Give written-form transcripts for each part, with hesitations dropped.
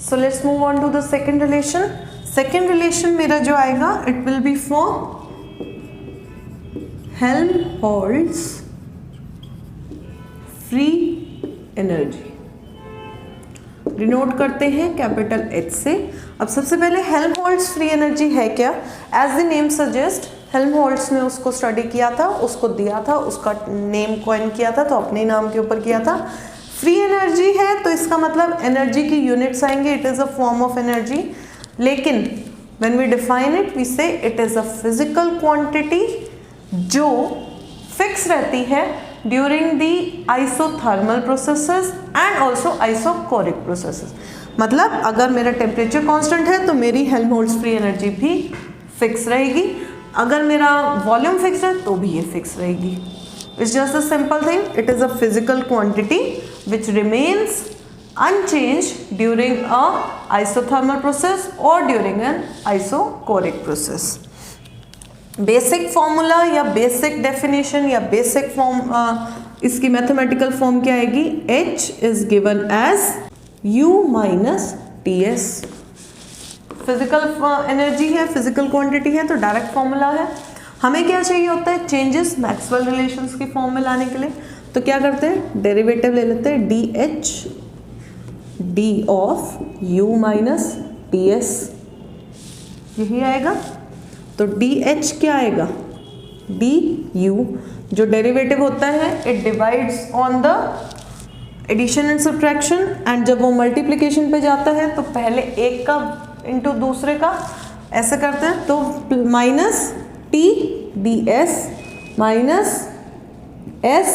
So let's move on to the second relation. Second relation मेरा जो आएगा it will be for Helmholtz free energy. Denote करते हैं capital H से. अब सबसे पहले हेल्महोल्ट्ज फ्री एनर्जी है क्या? As the name suggest, Helmholtz ने उसको स्टडी किया था, उसको दिया था, उसका नेम कॉइन किया था, तो अपने नाम के ऊपर किया था. फ्री एनर्जी है तो इसका मतलब एनर्जी की यूनिट्स आएंगे, it is a form of energy. लेकिन when we define it we say it is a physical quantity जो फिक्स रहती है during the isothermal processes and also isochoric processes. मतलब अगर मेरा टेम्परेचर कांस्टेंट है तो मेरी हेल्महोल्ट्ज फ्री एनर्जी भी फिक्स रहेगी, अगर मेरा वॉल्यूम फिक्स है तो भी ये फिक्स रहेगी. It's just a simple thing, it is a physical quantity which remains unchanged during a isothermal process or during an isocoric process. Basic formula या बेसिक डेफिनेशन या बेसिक फॉर्म इसकी mathematical form क्या आएगी? H is given as U minus TS. Physical energy है, physical quantity है तो direct formula है. हमें क्या चाहिए होता है? चेंजेस मैक्सवेल रिलेशंस की फॉर्म में लाने के लिए. तो क्या करते हैं? डेरिवेटिव ले लेते हैं DH d of u minus ts. यही आएगा. तो dh क्या आएगा? du जो डेरिवेटिव होता है it divides on the addition and subtraction, and जब वो मल्टीप्लिकेशन पे जाता है तो पहले एक का इंटू दूसरे का ऐसे करते हैं. तो minus t ds minus s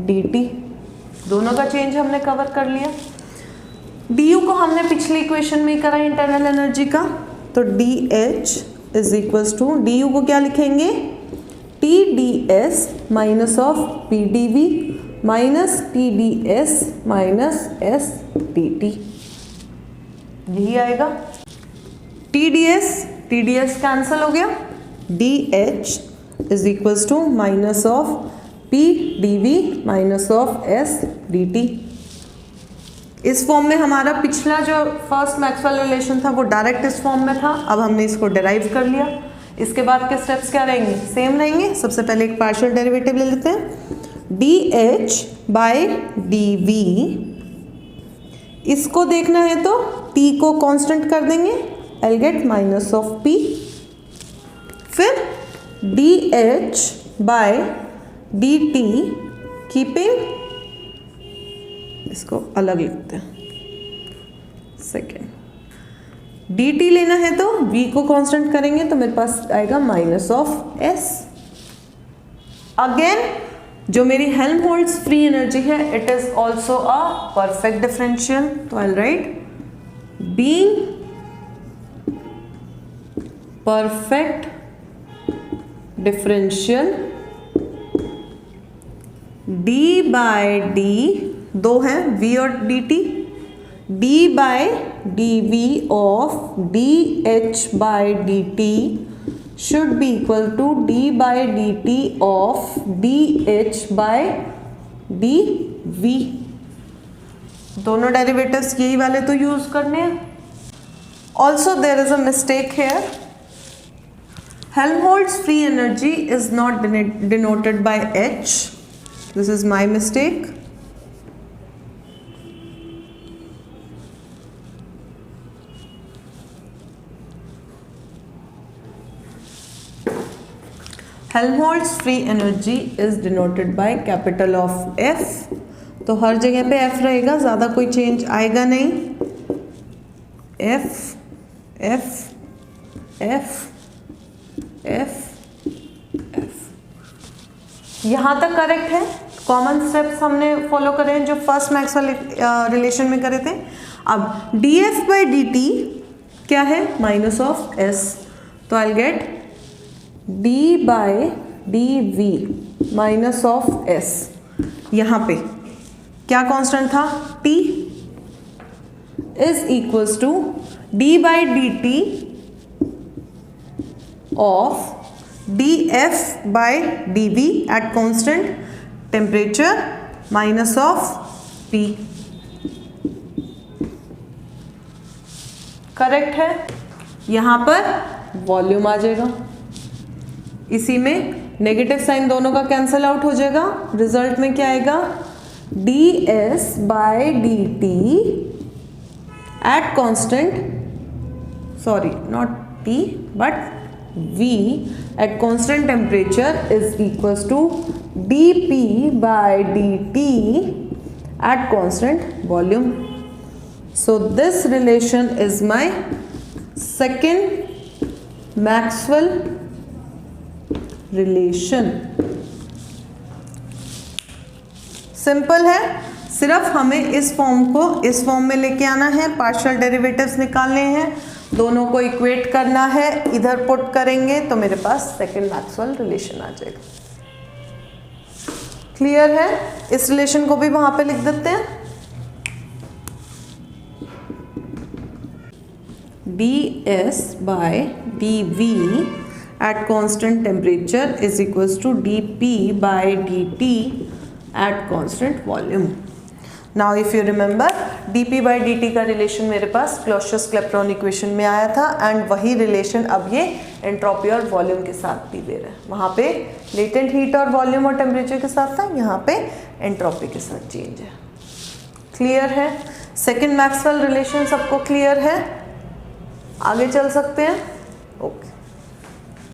dt, दोनों का चेंज हमने कवर कर लिया. du को हमने पिछली इक्वेशन में करा इंटरनल एनर्जी का, तो dH is equals to, du को क्या लिखेंगे? T ds minus of P dV minus T ds minus S dt. यही आएगा. T ds कैंसिल हो गया. dH is equals to minus of P dV minus of S dt. इस form में हमारा पिछला जो फर्स्ट मैक्सवेल रिलेशन था वो डायरेक्ट इस फॉर्म में था. अब हमने इसको डिराइव कर लिया. इसके बाद के स्टेप्स क्या रहेंगे? सेम रहेंगे. सबसे पहले एक पार्शियल डेरिवेटिव ले लेते हैं. dH बाय dV, इसको देखना है तो t को कांस्टेंट कर देंगे, I'll get minus of P. फिर dH बाय dt कीपिंग, इसको अलग लिखते हैं. सेकेंड dt लेना है तो v को कांस्टेंट करेंगे तो मेरे पास आएगा माइनस ऑफ s. अगेन जो मेरी हेल्महोल्ट्ज फ्री एनर्जी है it is also a perfect differential. तो I write being perfect differential d by d, दो हैं v और dt, d by dv of dH by dt should be equal to d by dt of dH by dv. दोनों derivatives यही वाले तो use करने हैं. Also there is a mistake here. Helmholtz free energy is not denoted by H. This is my mistake. Helmholtz free energy is denoted by capital of F. तो हर जगह पे F रहेगा, ज़्यादा कोई चेंज आएगा नहीं. F F F F F. यहाँ तक करेक्ट है. कॉमन स्टेप्स हमने फॉलो करे हैं जो फर्स्ट मैक्सवेल रिलेशन में करे थे. अब dF बाई dt क्या है? Minus of S. तो I get d by dV minus of S. यहाँ पे क्या कांस्टेंट था? T is equals to d by dt of dF by dV at constant temperature minus of P. Correct है। यहाँ पर वॉल्यूम आ जाएगा, इसी में नेगेटिव साइन दोनों का कैंसल आउट हो जाएगा। रिजल्ट में क्या आएगा, ds by dt at constant, sorry not t but v at constant temperature is equals to dp by dt at constant volume. So this relation is my second Maxwell relation. Simple है, सिर्फ हमें इस form को इस form में लेके आना है, पार्शियल डेरिवेटिव्स निकालने हैं, दोनों को इक्वेट करना है, इधर पुट करेंगे तो मेरे पास सेकंड मैक्सवेल रिलेशन आ जाएगा। क्लियर है? इस रिलेशन को भी वहां पे लिख देते हैं, ds by dv at constant temperature is equals to dp by dt at constant volume. Now if you remember dp by dt का रिलेशन मेरे पास क्लॉसियस-क्लैपेरॉन इक्वेशन में आया था एंड वही रिलेशन अब ये एंट्रोपी और वॉल्यूम के साथ भी दे रहा है। वहाँ पे लेटेंट हीट और वॉल्यूम और टेम्परेचर के साथ था, यहाँ पे एंट्रोपी के साथ चेंज है। क्लियर है? सेकेंड मैक्सवेल रिलेशन सबको क्लियर है? आगे चल सकते हैं? ओके।